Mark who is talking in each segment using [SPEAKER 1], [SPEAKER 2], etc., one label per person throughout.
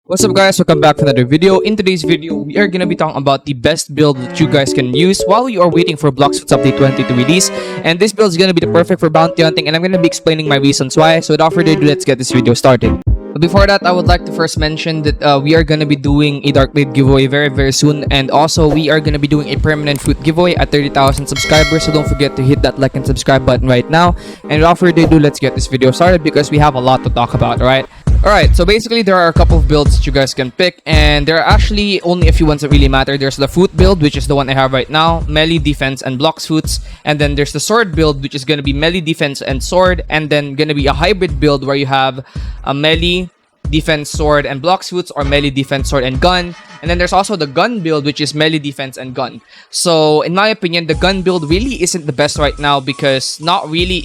[SPEAKER 1] What's up guys, welcome back for another video. In today's video, we are going to be talking about the best build that you guys can use while you are waiting for Blox Update 20 to release. And this build is going to be the perfect for bounty hunting, and I'm going to be explaining my reasons why. So without further ado, let's get this video started. But before that, I would like to first mention that we are going to be doing a Dark Blade giveaway very soon. And also, we are going to be doing a permanent fruit giveaway at 30,000 subscribers. So don't forget to hit that like and subscribe button right now. And without further ado, let's get this video started because we have a lot to talk about, alright? Alright, so basically there are a couple of builds that you guys can pick, and there are actually only a few ones that really matter. There's the fruit build, which is the one I have right now, melee, defense, and Blox fruits. And then there's the sword build, which is going to be melee, defense, and sword. And then going to be a hybrid build where you have a melee, defense, sword, and Blox fruits, or melee, defense, sword, and gun. And then there's also the gun build, which is melee, defense, and gun. So in my opinion, the gun build really isn't the best right now because it's not really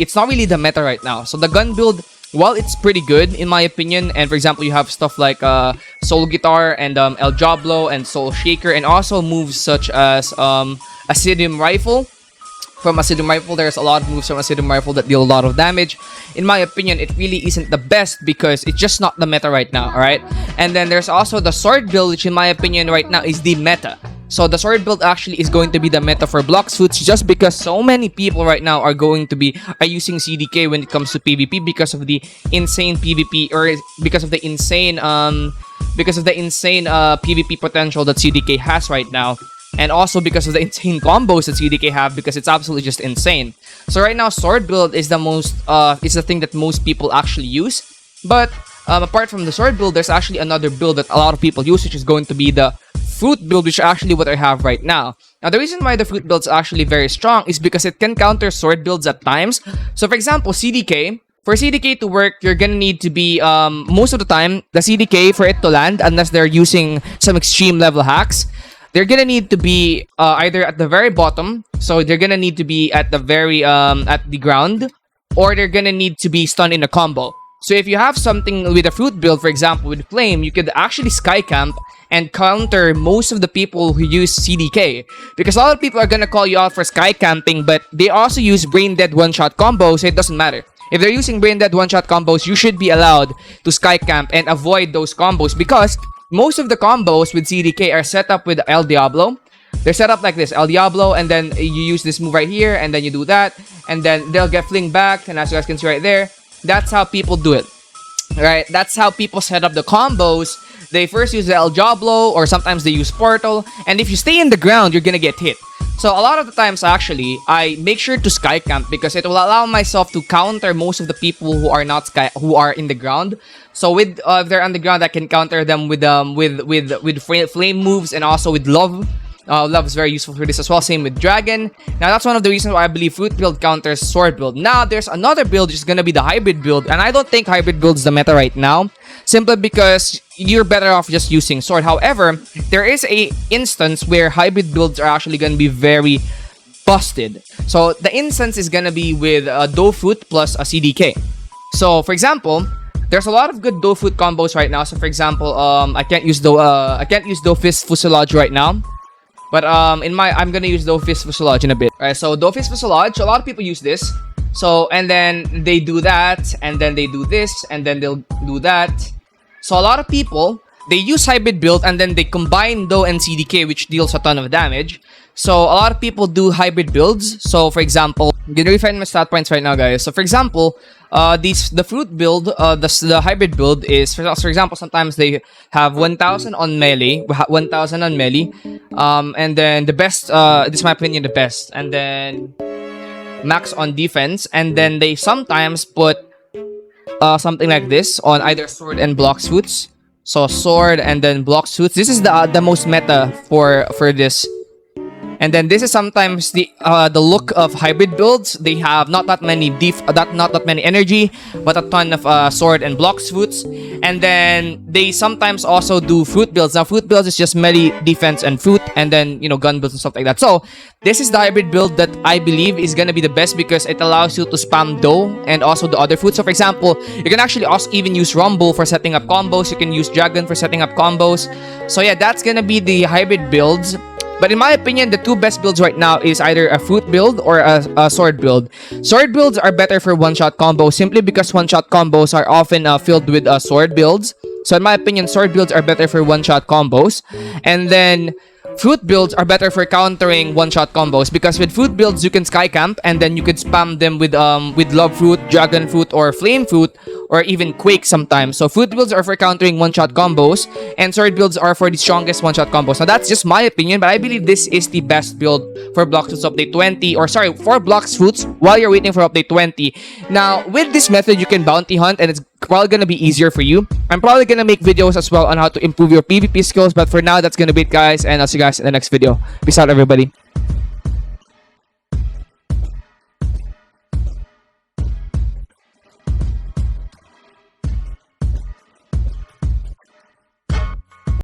[SPEAKER 1] the meta right now. So the gun build, while it's pretty good in my opinion, and for example you have stuff like Soul Guitar and El Diablo and Soul Shaker, and also moves such as Acidium Rifle. From Acidium Rifle, there's a lot of moves from Acidium Rifle that deal a lot of damage. In my opinion, it really isn't the best because it's just not the meta right now, alright? And then there's also the sword build, which in my opinion right now is the meta. So the sword build actually is going to be the meta for Blox fruits just because so many people right now are using CDK when it comes to PvP because of the insane PvP, or because of the insane PvP potential that CDK has right now. And also because of the insane combos that CDK have, because it's absolutely just insane. So right now, sword build is the thing that most people actually use. But apart from the sword build, there's actually another build that a lot of people use, which is going to be the fruit build, which is actually what I have right now. Now, the reason why the fruit build is actually very strong is because it can counter sword builds at times. So for example, CDK. For CDK to work, you're gonna need to be, most of the time, the CDK, for it to land, unless they're using some extreme level hacks, they're gonna need to be either at the very bottom, so they're gonna need to be at the very at the ground, or they're gonna need to be stunned in a combo. So if you have something with a fruit build, for example with Flame, you could actually sky camp and counter most of the people who use CDK, because a lot of people are gonna call you out for sky camping, but they also use brain dead one-shot combos, so it doesn't matter. If they're using brain dead one-shot combos, you should be allowed to sky camp and avoid those combos, because most of the combos with CDK are set up with El Diablo. They're set up like this, El Diablo, and then you use this move right here, and then you do that, and then they'll get fling back, and as you guys can see right there, that's how people do it. Right? That's how people set up the combos. They first use the El Diablo, or sometimes they use Portal, and if you stay in the ground, you're gonna get hit. So a lot of the times, actually, I make sure to sky camp because it will allow myself to counter most of the people who are in the ground. So with if they're on the ground, I can counter them with flame moves, and also with love. Love is very useful for this as well. Same with Dragon. Now that's one of the reasons why I believe fruit build counters sword build. Now there's another build which is gonna be the hybrid build, and I don't think hybrid build is the meta right now, simply because you're better off just using sword. However, there is a instance where hybrid builds are actually gonna be very busted. So the instance is gonna be with Dofut plus a CDK. So for example, there's a lot of good Dofut combos right now. So for example, I can't use Dofist Fuselage right now. But I'm gonna use Dofist Fuselage in a bit. Alright, so Dofist Fuselage, a lot of people use this. So, and then they do that, and then they do this, and then they'll do that. So a lot of people, they use hybrid build, and then they combine Do and CDK, which deals a ton of damage. So a lot of people do hybrid builds. So for example, I'm gonna refine my stat points right now, guys. So for example, the fruit build, the hybrid build is, for example, sometimes they have 1,000 on melee, 1,000 on melee, and then the best, this is my opinion, the best, and then max on defense, and then they sometimes put something like this on either sword and Blox fruits. So sword and then Blox fruits. This is the most meta for this. And then this is sometimes the look of hybrid builds. They have not that many energy, but a ton of sword and Blox fruits. And then they sometimes also do fruit builds. Now fruit builds is just melee, defense, and fruit, and then gun builds and stuff like that. So this is the hybrid build that I believe is gonna be the best because it allows you to spam Do and also the other fruits. So for example, you can actually also even use Rumble for setting up combos. You can use Dragon for setting up combos. So yeah, that's gonna be the hybrid builds. But in my opinion, the two best builds right now is either a fruit build or a sword build. Sword builds are better for one-shot combos simply because one-shot combos are often filled with sword builds. So in my opinion, sword builds are better for one-shot combos. And then fruit builds are better for countering one-shot combos, because with fruit builds you can sky camp and then you could spam them with love fruit, dragon fruit, or flame fruit, or even quake sometimes. So fruit builds are for countering one-shot combos, and sword builds are for the strongest one-shot combos. Now that's just my opinion, but I believe this is the best build for Blox Fruits update 20, or sorry, for Blox Fruits while you're waiting for update 20. Now with this method you can bounty hunt, and it's probably gonna be easier for you. I'm probably gonna make videos as well on how to improve your PvP skills, but for now that's gonna be it, guys, and I'll see you guys in the next video. Peace out, everybody.